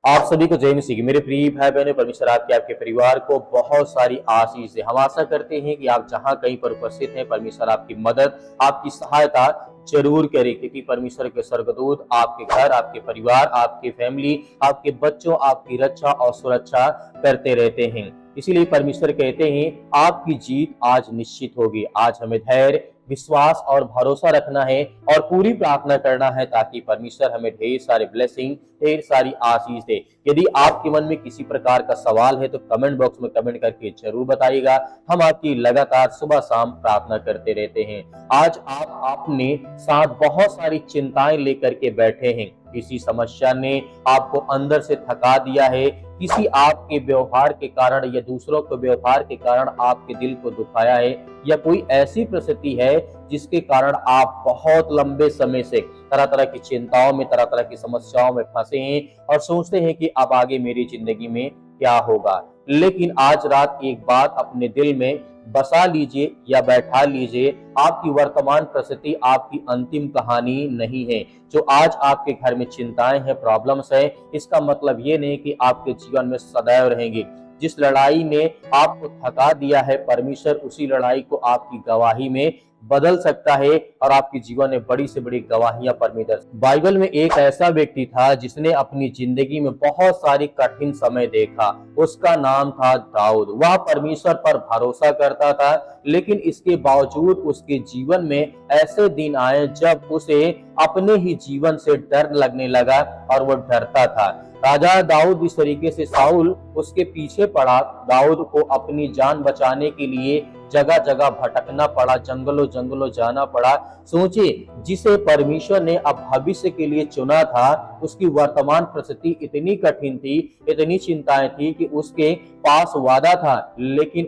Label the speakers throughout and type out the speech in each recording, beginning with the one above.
Speaker 1: आप सभी को जय मसीह की। मेरे प्रिय भाई बहनों, परमेश्वर आपके परिवार को बहुत सारी आशीष दे। हम आशा करते हैं कि आप जहां कहीं पर उपस्थित हैं, परमेश्वर आपकी मदद, आपकी सहायता जरूर करे, क्योंकि परमेश्वर के स्वर्गदूत आपके घर, आपके परिवार, आपके फैमिली, आपके बच्चों, आपकी रक्षा और सुरक्षा करते रहते हैं। इसीलिए परमेश्वर कहते हैं आपकी जीत आज निश्चित होगी। आज हमें धैर्य, विश्वास और भरोसा रखना है और पूरी प्रार्थना करना है, ताकि परमेश्वर हमें ढेर सारे ब्लेसिंग, ढेर सारी आशीष दे। यदि आपके मन में किसी प्रकार का सवाल है तो कमेंट बॉक्स में कमेंट करके जरूर बताइएगा। हम आपकी लगातार सुबह शाम प्रार्थना करते रहते हैं। आज आप अपने साथ बहुत सारी चिंताएं लेकर के बैठे हैं। किसी समस्या ने आपको अंदर से थका दिया है, किसी आपके व्यवहार के कारण या दूसरों के व्यवहार के कारण आपके दिल को दुखाया है, या कोई ऐसी परिस्थिति है जिसके कारण आप बहुत लंबे समय से तरह तरह की चिंताओं में, तरह तरह की समस्याओं में फंसे हैं और सोचते हैं कि अब आगे मेरी जिंदगी में क्या होगा। लेकिन आज रात एक बात अपने दिल में बसा लीजिए या बैठा लीजिए, आपकी वर्तमान परिस्थिति आपकी अंतिम कहानी नहीं है। जो आज आपके घर में चिंताएं हैं, प्रॉब्लम्स है, इसका मतलब ये नहीं कि आपके जीवन में सदैव रहेंगी। जिस लड़ाई ने आपको थका दिया है, परमेश्वर उसी लड़ाई को आपकी गवाही में बदल सकता है और आपके जीवन में बड़ी से बड़ी गवाहियां परमेश्वर। बाइबल में एक ऐसा व्यक्ति था जिसने अपनी जिंदगी में बहुत सारी कठिन समय देखा। उसका नाम था दाऊद। वह परमेश्वर पर भरोसा करता था, लेकिन इसके बावजूद उसके जीवन में ऐसे दिन आए जब उसे अपने ही जीवन से डर लगने लगा और वो डरता था। राजा दाऊद इस तरीके से शाऊल उसके पीछे पड़ा। दाऊद को अपनी जान बचाने के लिए जगह जगह भटकना पड़ा, जंगलों जंगलों जाना पड़ा। सोचिए, जिसे परमेश्वर ने अब भविष्य के लिए चुना था, उसकी वर्तमान परिस्थिति इतनी कठिन थी, इतनी चिंताएं थी कि उसके पास वादा था, लेकिन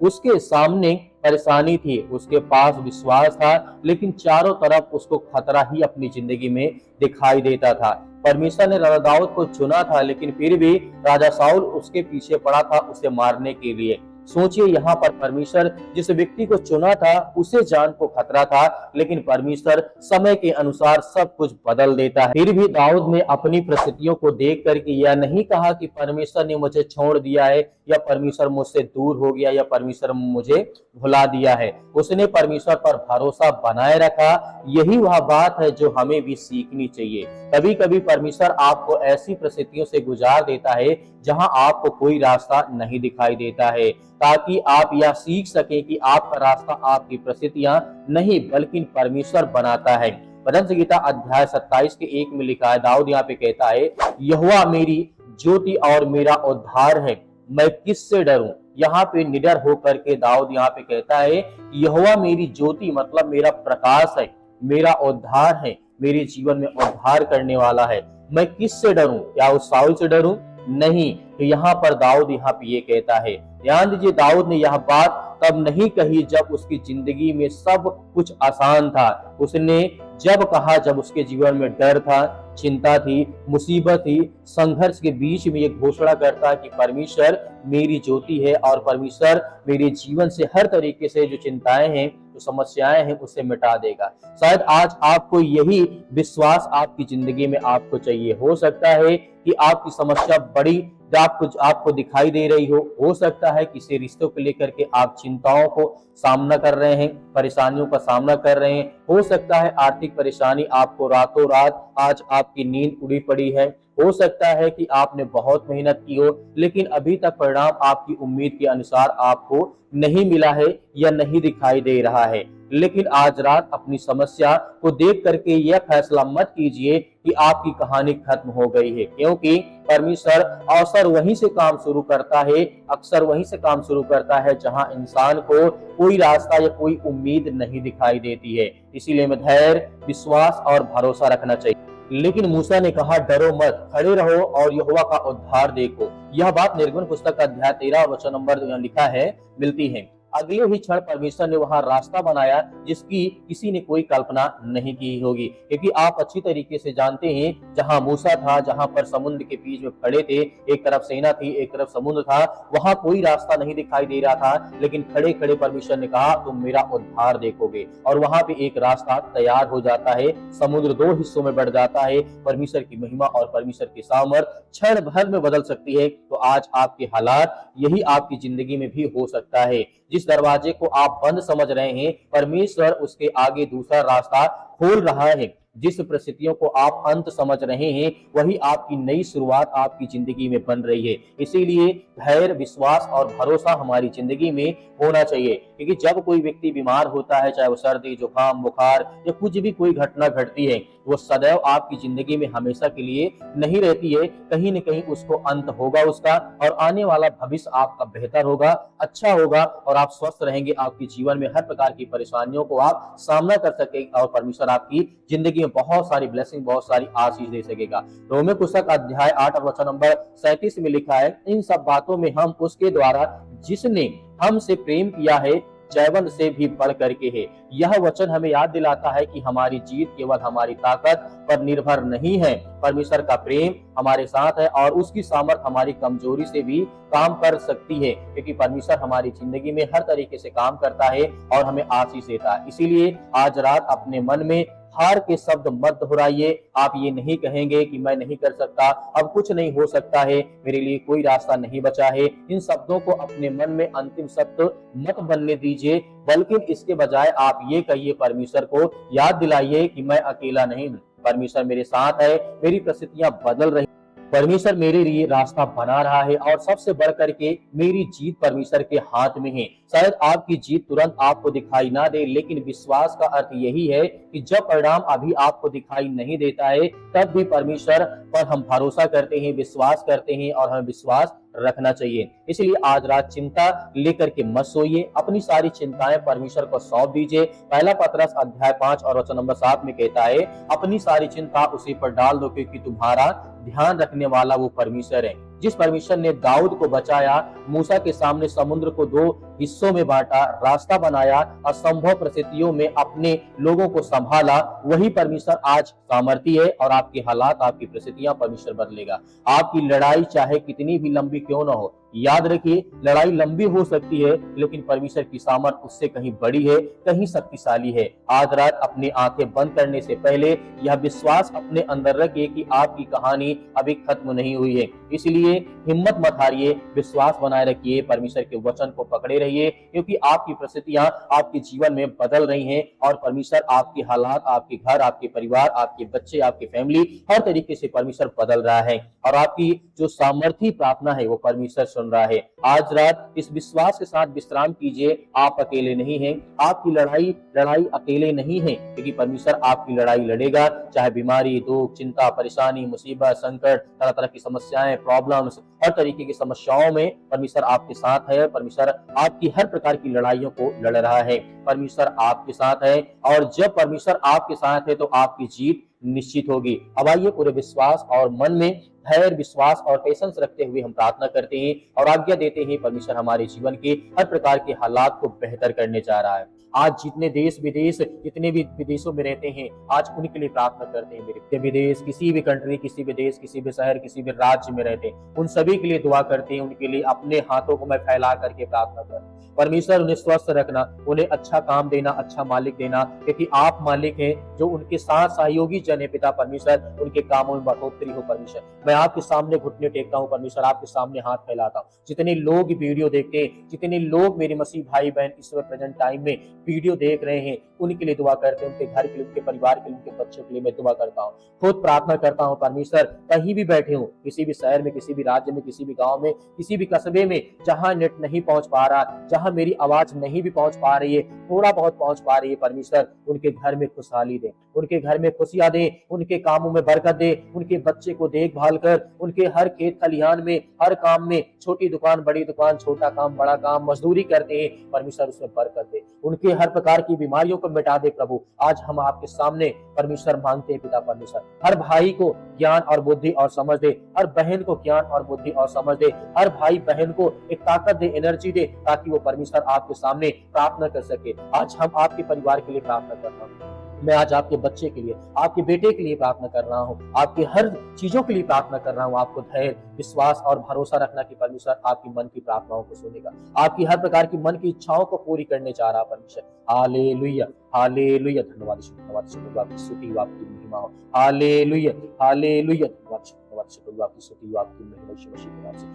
Speaker 1: उसके सामने परेशानी थी। उसके पास विश्वास था, लेकिन चारों तरफ उसको खतरा ही अपनी जिंदगी में दिखाई देता था। परमेश्वर ने राजा दाऊद को चुना था, लेकिन फिर भी राजा शाऊल उसके पीछे पड़ा था उसे मारने के लिए। सोचिए, यहाँ पर परमेश्वर जिस व्यक्ति को चुना था उसे जान को खतरा था, लेकिन परमेश्वर समय के अनुसार सब कुछ बदल देता है। फिर भी दाऊद ने अपनी परिस्थितियों को देख करके यह नहीं कहा कि परमेश्वर ने मुझे छोड़ दिया है, या परमेश्वर मुझसे दूर हो गया, या परमेश्वर मुझे भुला दिया है। उसने परमेश्वर पर भरोसा बनाए रखा। यही वह बात है जो हमें भी सीखनी चाहिए। कभी कभी परमेश्वर आपको ऐसी परिस्थितियों से गुजार देता है जहां आपको कोई रास्ता नहीं दिखाई देता है, ताकि आप यह सीख सके कि आपका रास्ता आपकी परिस्थितियां नहीं बल्कि परमेश्वर बनाता है। भजन संहिता अध्याय 27 के 1 में लिखा है, दाऊद यहाँ पे कहता है, यहोवा मेरी ज्योति और मेरा उद्धार है, मैं किससे डरूं। यहाँ पे निडर होकर के दाऊद यहाँ पे कहता है, यहोवा मेरी ज्योति मतलब मेरा प्रकाश है, मेरा उद्धार है, मेरे जीवन में उद्धार करने वाला है, मैं किससे डरूं। क्या उस शाऊल से डरूं? नहीं। तो यहाँ पर दाऊद यहाँ पे ये कहता है। ध्यान दीजिए, दाऊद ने यह बात तब नहीं कही जब उसकी जिंदगी में सब कुछ आसान था। उसने जब कहा जब उसके जीवन में डर था, चिंता थी, मुसीबत थी, संघर्ष के बीच में ये घोषणा करता कि परमेश्वर मेरी ज्योति है और परमेश्वर मेरे जीवन से हर तरीके से जो चिंताएं हैं, जो समस्याएं हैं, उसे मिटा देगा। शायद आज आपको यही विश्वास आपकी जिंदगी में आपको चाहिए। हो सकता है कि आपकी समस्या बड़ी आपको दिखाई दे रही हो सकता है किसी रिश्तों को लेकर के आप चिंताओं को सामना कर रहे हैं, परेशानियों का सामना कर रहे हैं। हो सकता है आर्थिक परेशानी आपको रातों रात आज आपकी नींद उड़ी पड़ी है। हो सकता है कि आपने बहुत मेहनत की हो, लेकिन अभी तक परिणाम आपकी उम्मीद के अनुसार आपको नहीं मिला है या नहीं दिखाई दे रहा है। लेकिन आज रात अपनी समस्या को देख करके यह फैसला मत कीजिए कि आपकी कहानी खत्म हो गई है, क्योंकि परमेश्वर अक्सर वहीं से काम शुरू करता है, अक्सर वहीं से काम शुरू करता है जहां इंसान को कोई रास्ता या कोई उम्मीद नहीं दिखाई देती है। इसीलिए में धैर्य, विश्वास और भरोसा रखना चाहिए। लेकिन मूसा ने कहा, डरो मत, खड़े रहो और यहोवा का उद्धार देखो। यह बात निर्गमन पुस्तक का अध्याय 13 वचन नंबर लिखा है मिलती है। अगले ही क्षण परमेश्वर ने वहां रास्ता बनाया जिसकी किसी ने कोई कल्पना नहीं की होगी। क्योंकि आप अच्छी तरीके से जानते हैं, जहां मूसा था, जहां पर समुद्र के बीच में खड़े थे, एक तरफ सेना थी, एक तरफ समुद्र था, वहां कोई रास्ता नहीं दिखाई दे रहा था, लेकिन खड़े खड़े परमेश्वर ने कहा तुम मेरा उद्धार देखोगे, और वहां पे एक रास्ता तैयार हो जाता है। समुद्र दो हिस्सों में बढ़ जाता है। परमेश्वर की महिमा और परमेश्वर की सामर्थ क्षण भर में बदल सकती है। तो आज आपके हालात यही आपकी जिंदगी में भी हो सकता है। जिस दरवाजे को आप बंद समझ रहे हैं, परमेश्वर उसके आगे दूसरा रास्ता खोल रहा है। जिस परिस्थितियों को आप अंत समझ रहे हैं, वही आपकी नई शुरुआत आपकी जिंदगी में बन रही है। इसीलिए धैर्य, विश्वास और भरोसा हमारी जिंदगी में होना चाहिए। क्योंकि जब कोई व्यक्ति बीमार होता है, चाहे वो सर्दी, जुकाम, बुखार या कुछ भी कोई घटना घटती है, वो सदैव आपकी जिंदगी में हमेशा के लिए नहीं रहती है। कहीं न कहीं उसको अंत होगा उसका, और आने वाला भविष्य आपका बेहतर होगा, अच्छा होगा, और आप स्वस्थ रहेंगे। आपके जीवन में हर प्रकार की परेशानियों को आप सामना कर सकेंगे, और परमेश्वर आपकी जिंदगी में बहुत सारी ब्लेसिंग, बहुत सारी आशीष दे सकेगा। रोमियो पुस्तक अध्याय 8 और वचन नंबर 37 में लिखा है, इन सब बातों में हम उसके द्वारा जिसने हमसे प्रेम किया है जयवंत से भी बढ़ करके है। यह वचन हमें याद दिलाता है कि हमारी जीत केवल हमारी ताकत पर निर्भर नहीं है। परमेश्वर का प्रेम हमारे साथ है, और उसकी सामर्थ हमारी कमजोरी से भी काम कर सकती है। क्योंकि परमेश्वर हमारी जिंदगी में हर तरीके से काम करता है और हमें आशीष देता है। इसीलिए आज रात अपने मन में हार के शब्द मत दोहराइए। आप ये नहीं कहेंगे कि मैं नहीं कर सकता, अब कुछ नहीं हो सकता है, मेरे लिए कोई रास्ता नहीं बचा है। इन शब्दों को अपने मन में अंतिम सत्य मत बनने दीजिए, बल्कि इसके बजाय आप ये कहिए, परमेश्वर को याद दिलाइए कि मैं अकेला नहीं हूँ, परमेश्वर मेरे साथ है, मेरी परिस्थितियां बदल रही, परमेश्वर मेरे लिए रास्ता बना रहा है, और सबसे बढ़कर के मेरी जीत परमेश्वर के हाथ में है। शायद आपकी जीत तुरंत आपको दिखाई ना दे, लेकिन विश्वास का अर्थ यही है कि जब परिणाम अभी आपको दिखाई नहीं देता है, तब भी परमेश्वर पर हम भरोसा करते हैं, विश्वास करते हैं, और हमें विश्वास रखना चाहिए। इसलिए आज रात चिंता लेकर के मत सोइए, अपनी सारी चिंताएं परमेश्वर को सौंप दीजिए। पहला पतरस अध्याय 5 और वचन नंबर 7 में कहता है, अपनी सारी चिंता उसी पर डाल दो, क्योंकि तुम्हारा ध्यान रखने वाला वो परमेश्वर है। जिस परमेश्वर ने दाऊद को बचाया, मूसा के सामने समुद्र को दो हिस्सों में बांटा, रास्ता बनाया, असंभव परिस्थितियों में अपने लोगों को संभाला, वही परमेश्वर आज सामर्थी है, और आपके हालात, आपकी परिस्थितियां परमेश्वर बदलेगा। आपकी लड़ाई चाहे कितनी भी लंबी क्यों ना हो, याद रखिए, लड़ाई लंबी हो सकती है, लेकिन परमेश्वर की सामर्थ उससे कहीं बड़ी है, कहीं शक्तिशाली है। आज रात अपनी आंखें बंद करने से पहले यह विश्वास अपने अंदर रखिए कि आपकी कहानी अभी खत्म नहीं हुई है। इसलिए हिम्मत मत हारिए, विश्वास बनाए रखिए, परमेश्वर के वचन को पकड़े रहिए, क्योंकि आपकी परिस्थितियां आपके जीवन में बदल रही हैं, और परमेश्वर आपके हालात, आपके घर, आपके परिवार, आपके बच्चे, आपकी फैमिली, हर तरीके से परमेश्वर बदल रहा है, और आपकी जो सामर्थी प्रार्थना है वो परमेश्वर सुन रहा है। आज रात इस विश्वास के साथ विश्राम कीजिए, आप अकेले नहीं हैं, आपकी लड़ाई अकेले नहीं है, क्योंकि परमेश्वर आपकी लड़ाई लड़ेगा। चाहे बीमारी, दुख, चिंता, परेशानी, मुसीबत, संकट, तरह तरह की समस्याएं, प्रॉब्लम्स, हर तरीके की समस्याओं में परमेश्वर आपके साथ है। परमेश्वर आपकी हर प्रकार की लड़ाइयों को लड़ रहा है। परमेश्वर आपके साथ है, और जब परमेश्वर आपके साथ है तो आपकी जीत निश्चित होगी। अब आइए पूरे विश्वास और मन में धैर्य, विश्वास और पेशेंस रखते हुए हम प्रार्थना करते हैं और आज्ञा देते हैं, परमेश्वर हमारे जीवन के हर प्रकार के हालात को बेहतर करने जा रहा है। आज जितने देश विदेश, जितने भी विदेशों में रहते हैं, आज उनके लिए प्रार्थना करते हैं। मेरे विदेश, किसी भी कंट्री, किसी भी देश, किसी भी शहर, किसी भी राज्य में रहते हैं, उन सभी के लिए दुआ करते हैं। उनके लिए अपने हाथों को मैं फैला करके प्रार्थना कर, परमेश्वर उन्हें स्वस्थ रखना, उन्हें अच्छा काम देना, अच्छा मालिक देना, क्योंकि आप मालिक हैं। जो उनके साथ सहयोगी जन है पिता परमेश्वर, उनके कामों में बढ़ोतरी हो परमेश्वर। मैं आपके सामने घुटने टेकता हूँ परमेश्वर, आपके सामने हाथ फैलाता हूँ। जितने लोग वीडियो देखते हैं, जितने लोग मेरे मसीह भाई बहन इस वक्त प्रेजेंट टाइम में वीडियो देख रहे हैं, उनके लिए दुआ करते हैं, उनके घर के लिए, उनके परिवार के लिए, उनके बच्चों के लिए मैं दुआ करता हूँ। खुद प्रार्थना करता हूँ परमेश्वर, कहीं भी बैठे हूँ, किसी भी शहर में, किसी भी राज्य में, किसी भी गांव में, किसी भी कस्बे में, जहां नेट नहीं पहुंच पा रहा, जहां मेरी आवाज नहीं भी पहुंच पा रही है, थोड़ा बहुत पहुंच पा रही है, परमेश्वर उनके घर में खुशहाली दे, उनके घर में खुशियां दे, उनके कामों में बरकत दे, उनके बच्चे को देखभाल कर, उनके हर खेत खलिहान में, हर काम में, छोटी दुकान बड़ी दुकान, छोटा काम बड़ा काम, मजदूरी करते हैं परमेश्वर उसमें बरकत दे, उनके हर प्रकार की बीमारियों को मिटा दे प्रभु। आज हम आपके सामने परमेश्वर मांगते हैं पिता परमेश्वर, हर भाई को ज्ञान और बुद्धि और समझ दे, हर बहन को ज्ञान और बुद्धि और समझ दे, हर भाई बहन को एक ताकत दे, एनर्जी दे, ताकि वो परमेश्वर आपके सामने प्रार्थना कर सके। आज हम आपके परिवार के लिए प्रार्थना कर रहा हूँ, मैं आज आपके बच्चे के लिए, आपके बेटे के लिए प्रार्थना कर रहा हूँ, आपके हर चीजों के लिए प्रार्थना कर रहा हूँ। आपको धैर्य, विश्वास और भरोसा रखना कि परमेश्वर आपकी मन की प्रार्थनाओं को सुनेगा, आपकी हर प्रकार की मन की इच्छाओं को पूरी करने जा रहा परमेश्वर। हालेलुया, हालेलुया, धन्यवाद धन्यवाद शुक्र आपकी स्तुति आपकी महिमा हो। हालेलुया, हालेलुया, धन्यवाद शुक्र आपकी स्तुति आपकी महिमा यीशु मसीह के नाम से।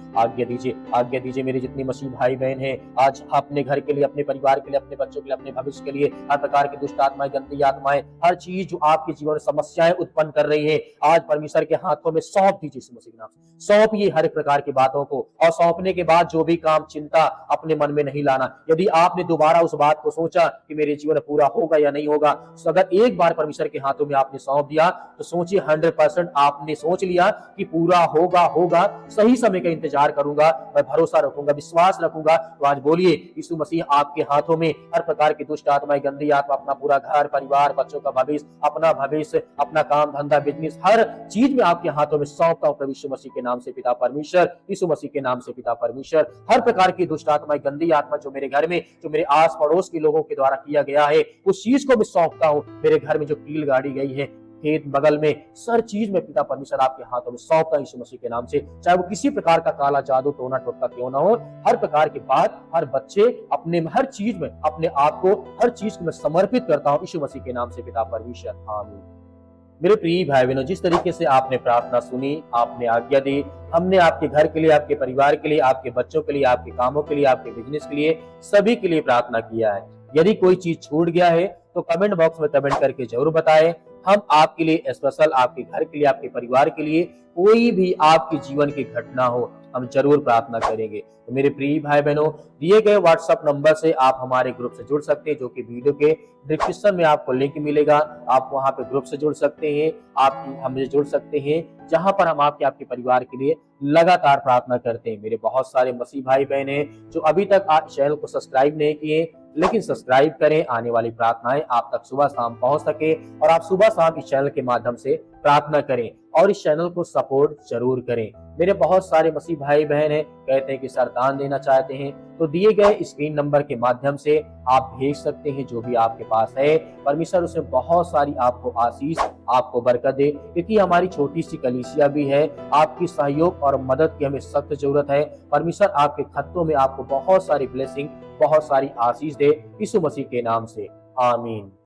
Speaker 1: आज्ञा दीजिए मेरे जितने मसीह भाई बहन हैं, आज अपने घर के लिए, अपने परिवार के लिए, अपने बच्चों के लिए, अपने भविष्य के लिए, हर प्रकार की दुष्ट आत्माएं, गंदी आत्माएं, हर चीज जो आपके जीवन में समस्याएं उत्पन्न कर रही है, आज परमेश्वर के हाथों में सौंप दीजिए यीशु मसीह के नाम से। सौंपिए हर प्रकार की बातों को, और सौंपने के बाद जो भी काम, चिंता अपने मन में नहीं लाना। यदि आपने दोबारा उस बात को सोचा कि मेरे जीवन में पूरा होगा या नहीं होगा, तो अगर एक बार परमेश्वर के हाथों में आपने सौंप दिया, तो सोचिए 100% आपने सोच लिया कि पूरा होगा, सही समय का इंतजार करूंगा, मैं भरोसा रखूंगा, विश्वास रखूंगा। तो आज बोलिए यीशु मसीह आपके हाथों में हर प्रकार की दुष्ट आत्माएं, गंदी आत्मा, अपना पूरा घर परिवार, बच्चों का भविष्य, अपना काम धंधा, बिजनेस, हर चीज में आपके हाथों में सौंपता हूं प्रभु यीशु मसीह के नाम से पिता परमेश्वर। यीशु मसीह के नाम से पिता परमेश्वर, हर प्रकार की दुष्ट आत्माएं, गंदी आत्मा जो मेरे घर में, जो मेरे आस पड़ोस के लोगों के द्वारा किया गया है, उस चीज को मैं सौंपता हूं। मेरे घर में जो कील गाड़ी गई है, खेत बगल में, हर चीज में पिता परमेश्वर आपके हाथों में सौंपता यीशु मसीह के नाम से। चाहे वो किसी प्रकार का काला जादू, टोना टोटका क्यों ना हो, हर प्रकार की बात, हर बच्चे अपने हर चीज में अपने आप को, हर चीज को मैं समर्पित करता हूं यीशु मसीह के नाम से पिता परमेश्वर। आमीन। मेरे प्रिय भाई बहनों, जिस तरीके से आपने प्रार्थना सुनी, आपने आज्ञा दी, हमने आपके घर के लिए, आपके परिवार के लिए, आपके बच्चों के लिए, आपके कामों के लिए, आपके बिजनेस के लिए, सभी के लिए प्रार्थना किया है। यदि कोई चीज छूट गया है तो कमेंट बॉक्स में कमेंट करके जरूर बताएं। हम आपके लिए स्पेशल, आपके घर के लिए, आपके परिवार के लिए, कोई भी आपके जीवन की घटना हो, हम जरूर प्रार्थना करेंगे। तो मेरे प्रिय भाई बहनों, दिए गए व्हाट्सएप नंबर से आप हमारे ग्रुप से जुड़ सकते हैं, जो कि वीडियो के डिस्क्रिप्शन में आपको लिंक मिलेगा। आप वहां पे ग्रुप से जुड़ सकते हैं, आप हमसे जुड़ सकते हैं, जहां पर हम आपके परिवार के लिए लगातार प्रार्थना करते हैं। मेरे बहुत सारे मसीह भाई बहन हैं जो अभी तक आप चैनल को सब्सक्राइब नहीं किए, लेकिन सब्सक्राइब करें, आने वाली प्रार्थनाएं आप तक सुबह शाम पहुंच सके, और आप सुबह शाम इस चैनल के माध्यम से प्रार्थना करें और इस चैनल को सपोर्ट जरूर करें। मेरे बहुत सारे मसीह भाई बहन हैं, कहते हैं कि सर दान देना चाहते हैं, तो दिए गए स्क्रीन नंबर के माध्यम से आप भेज सकते हैं जो भी आपके पास है। परमेश्वर उसमें बहुत सारी आपको आशीष, आपको बरकत दे, क्योंकि हमारी छोटी सी कलीसिया भी है। आपकी सहयोग और मदद की हमें सख्त जरूरत है। परमेश्वर आपके खतों में आपको बहुत सारी ब्लेसिंग, बहुत सारी आशीष दे, यीशु मसीह के नाम से। आमीन।